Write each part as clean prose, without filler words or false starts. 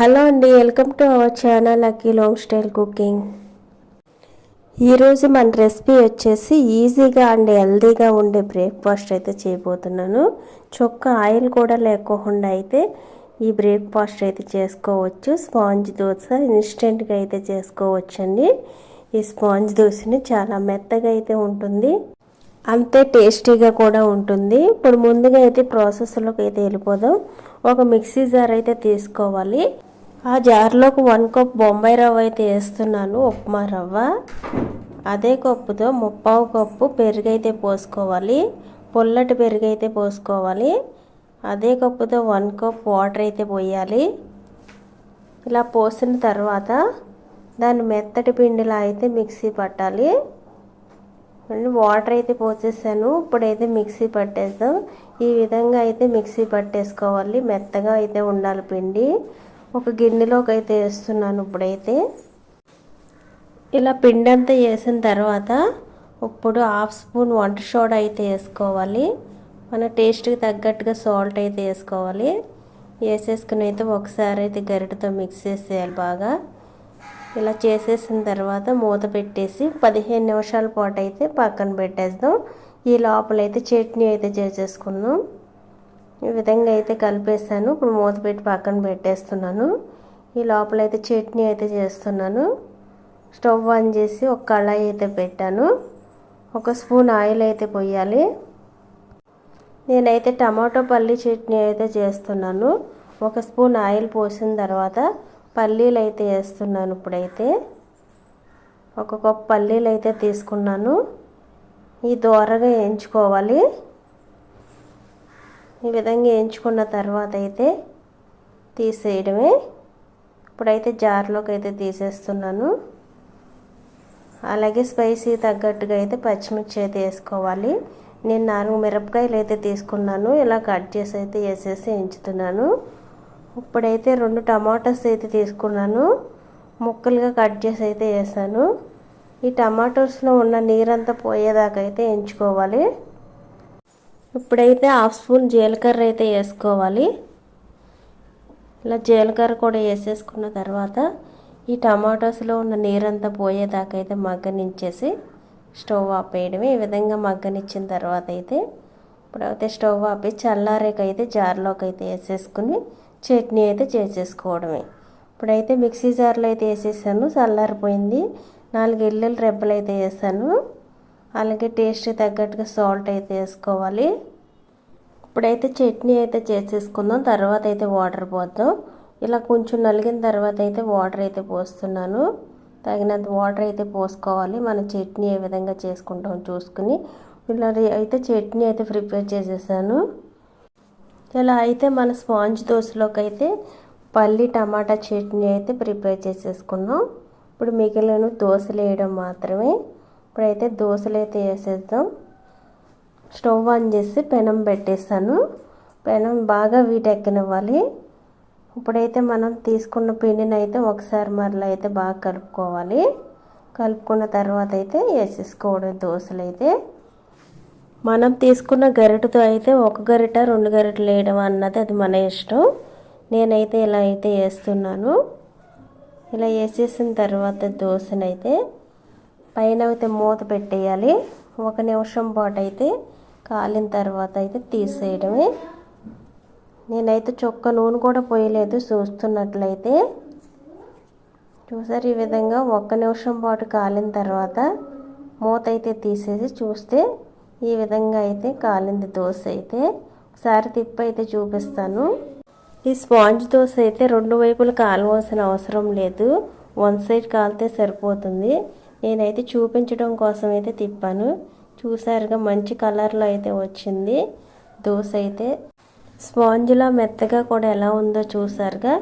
Hello అండి, welcome to our channel lucky long style cooking. ఈరోజు మన రెసిపీ వచ్చేసి ఈజీగా అండ్ హెల్తీగా ఉండే బ్రేక్ఫాస్ట్ అయితే చేయబోతున్నాను. ఆయిల్ కూడా లేకుండా అయితే ఈ బ్రేక్ఫాస్ట్ అయితే చేసుకోవచ్చు. స్పాంజ్ దోశ ఇన్స్టెంట్గా అయితే చేసుకోవచ్చండి. ఈ స్పాంజ్ దోశని చాలా మెత్తగా అయితే ఉంటుంది, అంతే టేస్టీగా కూడా ఉంటుంది. ఇప్పుడు ముందుగా అయితే ప్రాసెస్లోకి అయితే వెళ్ళిపోదాం. ఒక మిక్సీ జార్ అయితే తీసుకోవాలి. ఆ జార్లోకి 1 కప్ బొంబాయి రవ్వ అయితే వేస్తున్నాను, ఉప్మా రవ్వ. అదే కప్పుతో 3/4 కప్పు పెరుగు అయితే పోసుకోవాలి, పుల్లటి పెరుగు అయితే పోసుకోవాలి. అదే కప్పుతో 1 కప్ వాటర్ అయితే పోయాలి. ఇలా పోసిన తర్వాత దాన్ని మెత్తటి పిండిలా అయితే మిక్సీ పట్టాలి. వాటర్ అయితే పోసేసాను, ఇప్పుడైతే మిక్సీ పట్టేద్దాం. ఈ విధంగా అయితే మిక్సీ పట్టేసుకోవాలి, మెత్తగా అయితే ఉండాలి పిండి. ఒక గిన్నెలోకి అయితే వేస్తున్నాను. ఇప్పుడైతే ఇలా పిండి అంతా వేసిన తర్వాత ఇప్పుడు 1/2 స్పూన్ వంట సోడా అయితే వేసుకోవాలి. మన టేస్ట్కి తగ్గట్టుగా సాల్ట్ అయితే వేసుకోవాలి. వేసేసుకుని అయితే ఒకసారి అయితే గరిటెతో మిక్స్ చేసేయాలి బాగా. ఇలా చేసేసిన తర్వాత మూత పెట్టేసి 15 నిమిషాల పాటు అయితే పక్కన పెట్టేద్దాం. ఈ లోపలైతే చట్నీ అయితే చేసేసుకుందాం. ఈ విధంగా అయితే కలిపేసాను. ఇప్పుడు మూత పెట్టి పక్కన పెట్టేస్తున్నాను. ఈ లోపలైతే చట్నీ అయితే చేస్తున్నాను. స్టవ్ ఆన్ చేసి ఒక కళాయి అయితే పెట్టాను. 1 స్పూన్ ఆయిల్ అయితే పోయాలి. నేనైతే టమాటో పల్లీ చట్నీ అయితే చేస్తున్నాను. 1 స్పూన్ ఆయిల్ పోసిన తర్వాత పల్లీలు అయితే వేస్తున్నాను. ఇప్పుడైతే 1 కప్ పల్లీలు అయితే తీసుకున్నాను. ఈ దోరగా వేయించుకోవాలి. ఈ విధంగా వేయించుకున్న తర్వాత అయితే తీసేయడమే. ఇప్పుడైతే జార్లోకి అయితే తీసేస్తున్నాను. అలాగే స్పైసీ తగ్గట్టుగా అయితే పచ్చిమిర్చి అయితే వేసుకోవాలి. నేను 4 మిరపకాయలు అయితే తీసుకున్నాను. ఇలా కట్ చేసి అయితే వేసేసి వేయించుతున్నాను. ఇప్పుడైతే 2 టమాటాస్ అయితే తీసుకున్నాను, ముక్కలుగా కట్ చేసి అయితే వేసాను. ఈ టమాటోస్లో ఉన్న నీరంతా పోయేదాకా అయితే వేయించుకోవాలి. ఇప్పుడైతే 1/2 స్పూన్ జీలకర్ర అయితే వేసుకోవాలి. ఇలా జీలకర్ర కూడా వేసేసుకున్న తర్వాత ఈ టమాటోస్లో ఉన్న నీరంతా పోయేదాకా అయితే మగ్గనిచ్చేసి స్టవ్ ఆపేయడమే. ఈ విధంగా మగ్గనిచ్చిన తర్వాత అయితే ఇప్పుడైతే స్టవ్ ఆపి చల్లారేకైతే జార్లోకి అయితే వేసేసుకుని చట్నీ అయితే చేసేసుకోవడమే. ఇప్పుడైతే మిక్సీ జార్లో అయితే వేసేసాను, చల్లారిపోయింది. 4 వెల్లుల్లి రెబ్బలు అయితే వేసాను. అలాగే టేస్ట్కి తగ్గట్టుగా సాల్ట్ అయితే వేసుకోవాలి. ఇప్పుడైతే చట్నీ అయితే చేసేసుకుందాం. తర్వాత అయితే వాటర్ పోద్దాం. ఇలా కొంచెం నలిగిన తర్వాత అయితే వాటర్ అయితే పోస్తున్నాను. తగినంత వాటర్ అయితే పోసుకోవాలి. మన చట్నీ ఏ విధంగా చేసుకుంటాం చూసుకుని. ఇలా అయితే చట్నీ అయితే ప్రిపేర్ చేసేసాను. ఇలా అయితే మన స్పాంజ్ దోశలోకి అయితే పల్లి టమాటా చట్నీ అయితే ప్రిపేర్ చేసేసుకున్నాం. ఇప్పుడు మిగిలిన దోశలు వేయడం మాత్రమే. ఇప్పుడైతే దోశలు అయితే వేసేద్దాం. స్టవ్ ఆన్ చేసి పెనం పెట్టేస్తాను. పెనం బాగా వీటెక్కనివ్వాలి. ఇప్పుడైతే మనం తీసుకున్న పిండిని అయితే ఒకసారి మరలా అయితే బాగా కలుపుకోవాలి. కలుపుకున్న తర్వాత అయితే వేసేసుకోవడం దోశలు అయితే. మనం తీసుకున్న గరిటెతో అయితే 1 గరిట 2 గరిటెలు వేయడం అన్నది అది మన ఇష్టం. నేనైతే ఇలా అయితే వేస్తున్నాను. ఇలా వేసేసిన తర్వాత దోశనైతే పైన అయితే మూత పెట్టేయాలి. 1 నిమిషం పాటు అయితే కాలిన తర్వాత అయితే తీసేయడమే. నేనైతే చుక్క నూనె కూడా పోయలేదు. చూస్తున్నట్లయితే చూసారు, ఈ విధంగా 1 నిమిషం పాటు కాలిన తర్వాత మూత అయితే తీసేసి చూస్తే ఈ విధంగా అయితే కాలింది దోశ అయితే. ఒకసారి తిప్పి అయితే చూపిస్తాను. ఈ స్పాంజ్ దోశ అయితే 2 వైపులు కాలవలసిన అవసరం లేదు, 1 సైడ్ కాలితే సరిపోతుంది. నేనైతే చూపించడం కోసం అయితే తిప్పాను. చూసారుగా మంచి కలర్లో అయితే వచ్చింది దోశ అయితే. స్పాంజ్లా మెత్తగా కూడా ఎలా ఉందో చూసారుగా.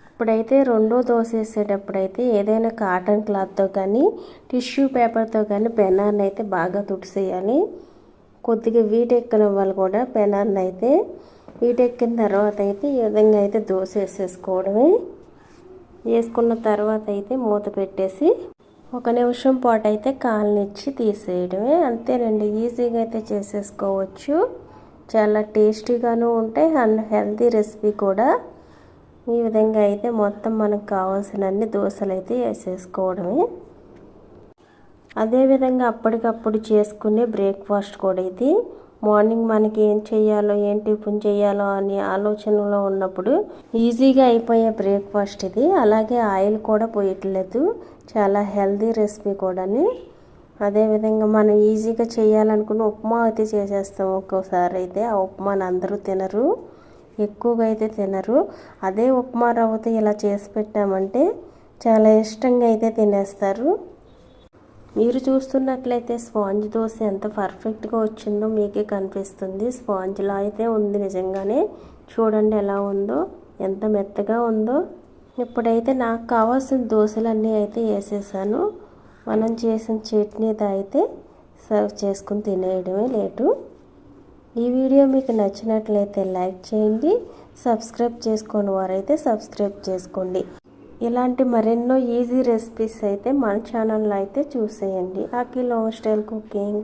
ఇప్పుడైతే రెండో దోశ వేసేటప్పుడైతే ఏదైనా కాటన్ క్లాత్తో కానీ టిష్యూ పేపర్తో కానీ పెనాన్ని అయితే బాగా తుడిసేయాలి. కొద్దిగా వీటెక్కనివ్వాలి కూడా పెనాన్ని అయితే. వీటెక్కిన తర్వాత అయితే ఈ విధంగా అయితే దోశ వేసేసుకోవడమే. వేసుకున్న తర్వాత అయితే మూత పెట్టేసి 1 నిమిషం పాటు అయితే కాలనిచ్చి తీసేయడమే. అంతేనండి, ఈజీగా అయితే చేసేసుకోవచ్చు. చాలా టేస్టీగాను ఉంటాయి అండ్ హెల్తీ రెసిపీ కూడా. ఈ విధంగా అయితే మొత్తం మనకు కావాల్సినన్ని దోశలు అయితే వేసేసుకోవడమే. అదేవిధంగా అప్పటికప్పుడు చేసుకునే బ్రేక్ఫాస్ట్ కూడా ఇది. మార్నింగ్ మనకి ఏం చేయాలో, ఏం టిఫిన్ చేయాలో అనే ఆలోచనలో ఉన్నప్పుడు ఈజీగా అయిపోయే బ్రేక్ఫాస్ట్ ఇది. అలాగే ఆయిల్ కూడా పోయట్లేదు, చాలా హెల్తీ రెసిపీ కూడాని. అదేవిధంగా మనం ఈజీగా చేయాలనుకున్న ఉప్మా అయితే చేసేస్తాం. ఒక్కోసారి అయితే ఆ ఉప్మాని అందరూ తినరు, ఎక్కువగా అయితే తినరు. అదే ఉప్మా రవ్వతో ఇలా చేసి పెట్టామంటే చాలా ఇష్టంగా అయితే తినేస్తారు. మీరు చూస్తున్నట్లయితే స్పాంజ్ దోశ ఎంత పర్ఫెక్ట్గా వచ్చిందో మీకే కనిపిస్తుంది. స్పాంజ్లా అయితే ఉంది నిజంగానే. చూడండి ఎలా ఉందో, ఎంత మెత్తగా ఉందో. ఇప్పుడైతే నాకు కావాల్సిన దోశలన్నీ అయితే వేసేసాను. మనం చేసిన చట్నీతో అయితే సర్వ్ చేసుకుని తినేయడమే లేటు. ఈ వీడియో మీకు నచ్చినట్లయితే లైక్ చేయండి, సబ్స్క్రైబ్ చేసుకోని వారైతే సబ్స్క్రైబ్ చేసుకోండి. ఇలాంటి మరెన్నో ఈజీ రెసిపీస్ అయితే మన ఛానల్లో అయితే చూసేయండి. Akhil home style cooking.